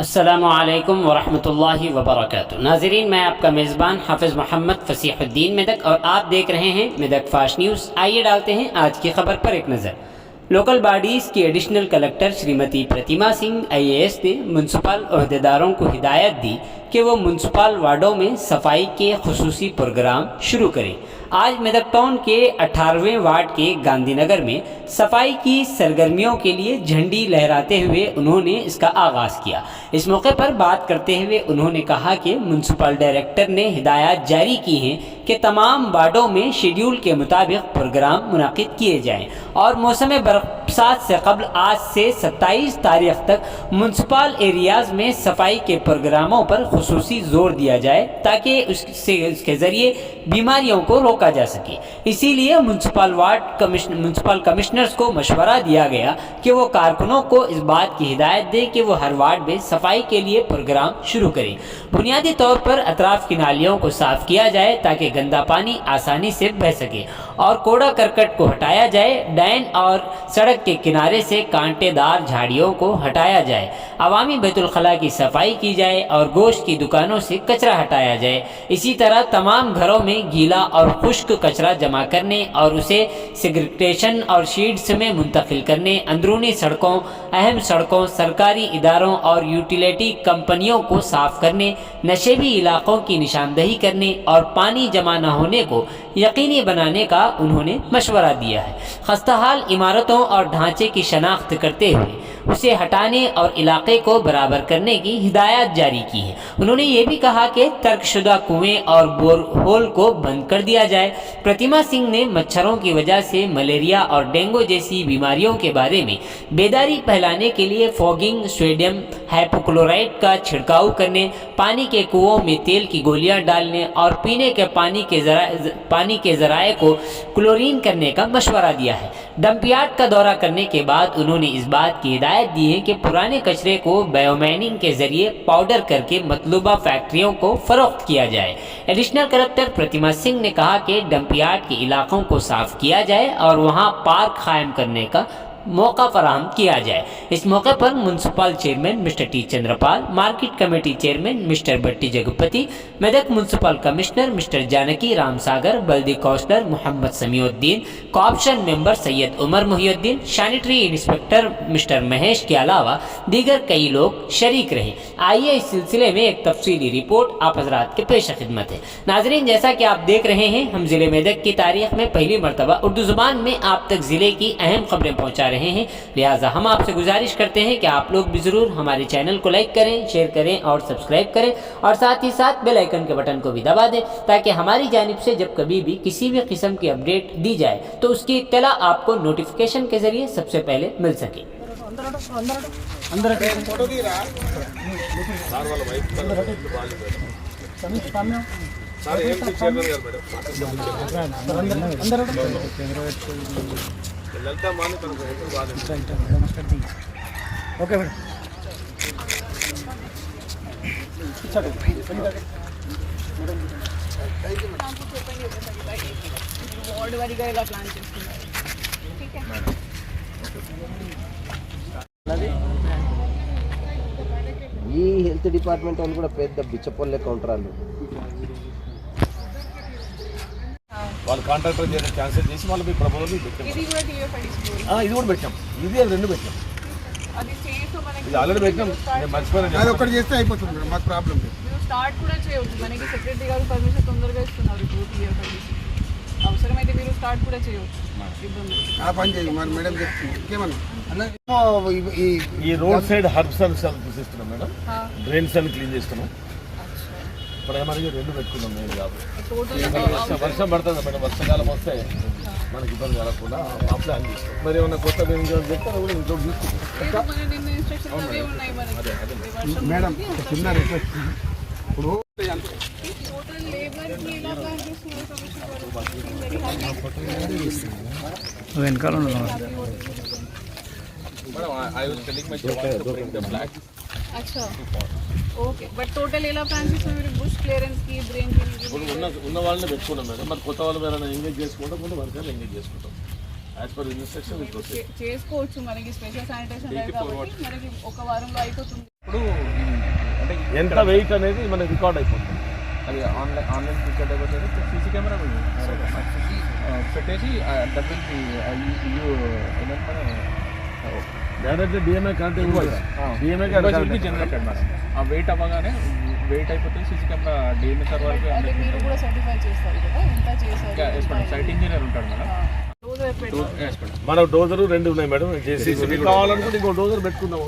अस्सलामुअलैकुम वरहमतुल्लाहि वबरकातुहू। नाज़रीन, मैं आपका मेज़बान हाफिज़ मोहम्मद फ़सीहुद्दीन मेदक और आप देख रहे हैं मेदक फास्ट न्यूज़। आइए डालते हैं आज की खबर पर एक नज़र। लोकल बॉडीज़ की एडिशनल कलेक्टर श्रीमती प्रतिमा सिंह IAS ने म्यूनसिपल अहदेदारों को हिदायत दी कि वो म्यूनसिपल वार्डों में सफाई के खुसूसी प्रोग्राम शुरू करें। आज मेदक टाउन के 18वें वार्ड के गांधीनगर में सफाई की सरगर्मियों के लिए झंडी लहराते हुए उन्होंने इसका आगाज़ किया। इस मौके पर बात करते हुए उन्होंने कहा कि म्यूनसिपल डायरेक्टर ने हिदायत जारी की हैं कि तमाम वार्डों में शेड्यूल के मुताबिक प्रोग्राम मुनाकिद किए जाएँ और मौसम बरसात से कबल आज से 27 तारीख तक म्यूनसिपल एरियाज़ में सफाई के प्रोग्रामों पर खुसूसी जोर दिया जाए ताकि उसके ज़रिए बीमारियों को रोका जा सके। इसीलिए म्यूनसिपल कमिश्नर्स को मशवरा दिया गया कि वो कारकुनों को इस बात की हिदायत दें कि वो हर वार्ड में सफाई के लिए प्रोग्राम शुरू करें। बुनियादी तौर पर अतराफ की नालियों को साफ किया जाए ताकि गंदा पानी आसानी से बह सके और कूड़ा करकट को हटाया जाए। डैन और सड़क के किनारे से कांटेदार झाड़ियों को हटाया जाए। अवामी बैतुल खला की सफाई की जाए और गोश्त की दुकानों से कचरा हटाया जाए। इसी तरह तमाम घरों में गीला और खुश्क कचरा जमा करने और उसे सेग्रीगेशन और शीट्स में मुंतकिल करने, अंदरूनी सड़कों, अहम सड़कों, सरकारी इदारों और यूटिलिटी कंपनियों को साफ करने, नशेबी इलाकों की निशानदही करने और पानी जमा न होने को यकीनी बनाने का उन्होंने मशवरा दिया है। खस्ताहाल इमारतों और ढांचे की शनाख्त करते हुए उसे हटाने और इलाके को बराबर करने की हिदायत जारी की है। उन्होंने ये भी कहा कि तर्कशुदा कुएं और बोरहोल को बंद कर दिया जाए। प्रतिमा सिंह ने मच्छरों की वजह से मलेरिया और डेंगू जैसी बीमारियों के बारे में बेदारी फैलाने के लिए फॉगिंग, सोडियम हाइपोक्लोराइड का छिड़काव करने, पानी के कुओं में तेल की गोलियां डालने और पीने के पानी के ज़राए को क्लोरीन करने का मशवरा दिया है। डंपयार्ड का दौरा करने के बाद उन्होंने इस बात की हिदायत दी है कि पुराने कचरे को बायोमाइनिंग के जरिए पाउडर करके मतलूबा फैक्ट्रियों को फरोख्त किया जाए। एडिशनल कलेक्टर प्रतिमा सिंह ने कहा कि डंपयार्ड के इलाकों को साफ किया जाए और वहां पार्क कायम करने का मौका फराहम किया जाए। इस मौके पर municipal chairman mister T Chandrapal, market committee chairman mister Bhatti Jagpati, Medak municipal commissioner mister Janaki Ram Sagar, बल्दी councillor Mohammad Samiuddin, co-option member Syed Umar Muhiuddin, sanitary inspector mister Mahesh के अलावा दीगर कई लोग शरीक रहे। आइए इस सिलसिले में एक तफसीली रिपोर्ट आप हजरात के पेश खिदमत है। नाजरीन, जैसा कि आप देख रहे हैं, हम जिले मेदक की तारीख में पहली मरतबा उर्दू जुबान में आप तक जिले की अहम खबरें पहुँचा रहे हैं। लिहाजा हम आपसे गुजारिश करते हैं कि आप लोग भी ज़रूर हमारे चैनल को लाइक करें, शेयर करें और सब्सक्राइब करें और साथ ही साथ बेल आइकन के बटन को भी दबा दें ताकि हमारी जानिब से जब कभी भी किसी भी किस्म की अपडेट दी जाए तो उसकी इत्तला आपको नोटिफिकेशन के जरिए सबसे पहले मिल सके। ललता मान कर ओके मैडम వార్డ్ వారీగా ఇలా ప్లాన్ చేస్తున్నారు. ठीक है ఈ హెల్త్ డిపార్ట్మెంట్ వాళ్ళు కూడా పెద్ద బిచ్చపోల్ లెక్క ఉంటారు. వాళ్ళు కాంట్రాక్టర్ చేసిన క్యాన్సిల్ చేసి వాళ్ళకి ప్రపోజల్ పెట్టాం. ఇది కూడా టీఎఫ్ఐడి స్కూల్ ఇది కూడా పెట్టాం. ఇది రెండు పెట్టాం. అది చేస్తూ మనకి ఇది ఆల్రెడీ పెట్టాం. నేను మర్చిపోయాను. అది ఒకటి చేస్తే అయిపోతుంది మేడం, మాకు ప్రాబ్లం లేదు. మీరు స్టార్ట్ కూడా చేయవచ్చు. మనకి సెక్రటరీ గారు పర్మిషన్ తొందరగా ఇస్తున్నారు. టీఎఫ్ఐడి అవసరమైతే మీరు స్టార్ట్ కూడా చేయవచ్చు. ఇబ్బంది ఆ పని చేయి మరి మేడం చెప్తుంది. ఇంకేమన్నా ఈ రోడ్ సైడ్ హర్బ్స్ అని తీసిస్తున్నాం మేడం. డ్రైన్స్ అని క్లీన్ చేస్తున్నాం. ఇప్పుడు మనకి రెండు పెట్టుకున్నాం మేము కాదు. వర్షం పడుతుంది మేడం. వర్షాకాలం వస్తే మనకి ఇబ్బంది కలగకుండా ఆ ప్లాన్ చేస్తాం. మరి ఏమన్నా కొత్త చెప్తే కూడా ఇంట్లో తీసుకుంటాం. మేడం చిన్న రిక్వెస్ట్, ఇప్పుడు వెనకాల अच्छा ఓకే బట్ టోటల్ ఎలా ప్లాన్ చేస్తున్నారు మీరు? బుష్ క్లియరెన్స్ కి డ్రైన్ కి ఉన్న వాళ్ళని పెట్టుకున్నాం మేడం. మరి కొత్త వాళ్ళు వేరే ఎంగేజ్ చేసుకుంటాం, కొంత వర్కర్లు ఎంగేజ్ చేసుకుంటాం. యాజ్ పర్ ఇన్స్ట్రక్షన్ చేసుకోవచ్చు. మనకి స్పెషల్ శానిటేషన్ మనకి ఒక వారంలో అయిపోతుంది. ఇప్పుడు ఎంత వెయిట్ అనేది మనకి రికార్డ్ అయిపోతుంది. అది ఆన్లైన్ పిక్చర్ అయిపోతుంది. సీసీ కెమెరా పెట్టేసి direct DMA connect DMA generated madam. ఆ వెయిట్ అవ్వగానే వెయిట్ అయిపోతుంది. సీసీ కెమెరా డిఎంఏ సర్వర్ అది మీరు కూడా సర్టిఫై చేస్తారు కదా, ఎంత చేశారు? సైట్ ఇంజనీర్ ఉంటాడు మేడం. మన డోజరు 2 ఉన్నాయి మేడం. జేసీబీ కావాలనుకుంటే ఇంకో డోజర్ పెట్టుకుందాం.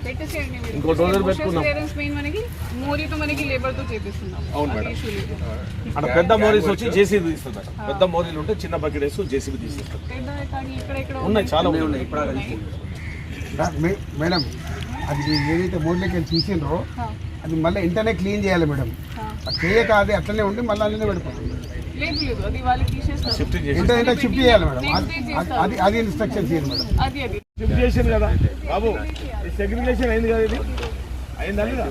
పెట్టేసేయండి మీరు. ఇంకో డోజర్ పెట్టుకుందాం. క్లియరెన్స్ మెయిన్ మనకి మోరీతో మనకి లేబర్ తో చేపిస్తున్నాం. అవును మేడం. అక్కడ పెద్ద మోరీస్ వచ్చి జేసీబీ తీస్తుంది మేడం. పెద్ద మోరీలు ఉంటే చిన్న బకెట్ వేసి జేసీబీ తీసేస్తారు. పెద్ద కానీ ఇక్కడ ఉన్నాయి, చాలా ఉన్నాయి. మేడం అది ఏదైతే మోర్లోకి వెళ్ళి తీసిండ్రో అది మళ్ళీ ఇంటనే క్లీన్ చేయాలి మేడం. అది చేయక అది అట్లనే ఉండి మళ్ళీ అన్నీ పడిపోతుంది. లేదు లేదు, అది వాళ్ళకి తీసేస్తారు. ఇంట షిఫ్ట్ చేయాలి మేడం. అది ఇన్స్ట్రక్షన్ చేయాలి మేడం. అది షిఫ్ట్ చేసింది కదా బాబు, సెగ్రిగేషన్ అయింది కదా, ఇది అయిందా లేదా?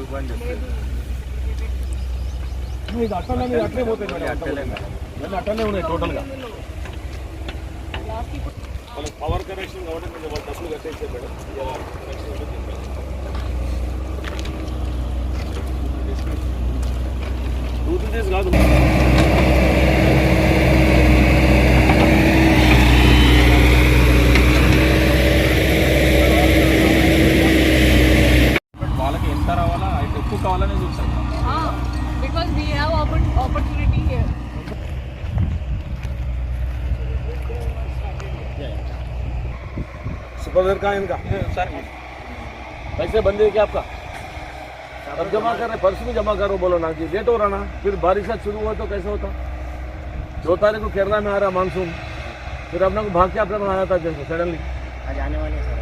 మీకు అట్లనే అట్లే పోతాయి మేడం. అట్లనే ఉన్నాయి టోటల్గా. వాళ్ళకి పవర్ కనెక్షన్ కాబట్టి మీరు వాళ్ళు డబ్బులు కట్టేసారు మేడం. 2-3 days కాదు. వాళ్ళకి ఎంత రావాలా ఎక్కువ కావాలని చూస్తాం. Because we have opportunity here. Supervisor कहाँ है इनका? सर पैसे बंद है क्या आपका? अब जमा कर रहे, परसों भी जमा करो बोलो ना कि लेट हो रहा ना, फिर बारिश शुरू हुआ तो कैसे होता? 2 तारीख को केरला में आ रहा मानसून, फिर अपना को भाग के अपने को आया था जैसे सडनली. आज आने वाले सर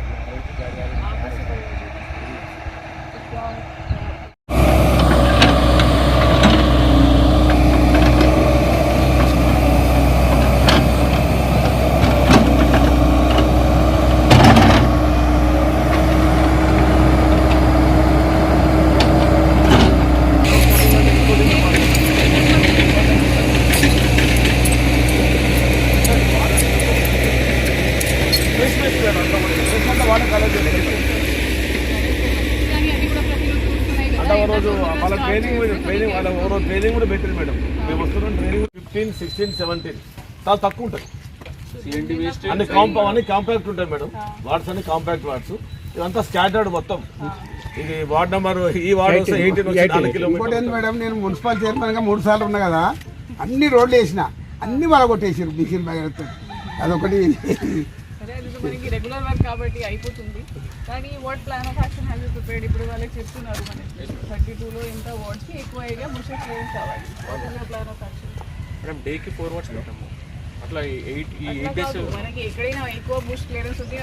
కానీ అది కూడా ప్రతిరోజు చూస్తున్నాయి కదా. రోజు వాళ్ళ ట్రైనింగ్ వాళ్ళ రోజు ట్రైనింగ్ కూడా పెట్టారు మేడం. మేము వస్తున్నాం ట్రైనింగ్ 15, 16, 17 చాలా తక్కువ ఉంటుంది. అన్ని కాంపాక్ట్ ఉంటాయి మేడం. వార్డ్స్ అన్ని కాంపాక్ట్ వార్డ్స్. ఇదంతా స్కాటర్డ్ మొత్తం. ఇది వార్డ్ నెంబర్, ఈ వార్డ్ వస్తే 18 ఇంకోటి ఏంటి మేడం, నేను మున్సిపల్ చైర్మన్గా 3 సార్లు ఉన్నా కదా, అన్ని రోడ్లు వేసిన అన్ని వాళ్ళ కొట్టేసారు మిషన్ బ్యాగ్తో. అదొకటి. సరే, అది మనకి రెగ్యులర్ వర్క్ కాబట్టి అయిపోతుంది. కానీ what plan of action have you prepared? ఇప్పుడు వాళ్ళకి చెప్తున్నారు మనకి 32లో ఎంత వార్డ్స్కి ఎక్కువ అయ్యా ముషక్ క్లియరెన్స్ కావాలి. What is your plan of action? Madam డేకి 4 వాట్స్ పెట్టాము. అట్లా 8 days మనకి ఎక్కడైనా ఎక్కువ బుష్ క్లియరెన్స్ ఉంది